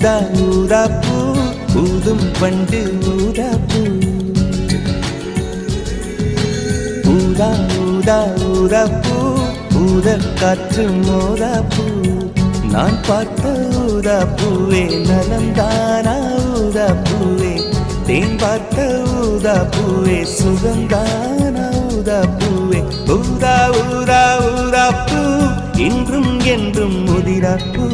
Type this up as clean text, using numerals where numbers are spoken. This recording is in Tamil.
ஊதா ஊதா பூ ஊதும் பண்டு ஊதா பூ ஊதா ஊதா ஊதா பூ ஊத காற்று மோதா பூ நான் பார்த்த ஊதா பூவே நலந்தானா ஊதா பூவே தேன் பார்த்த ஊதா பூவே சுகந்தானா ஊதா பூவே ஊதா ஊதா ஊதா பூ இன்றும் என்றும் முதிரா பூ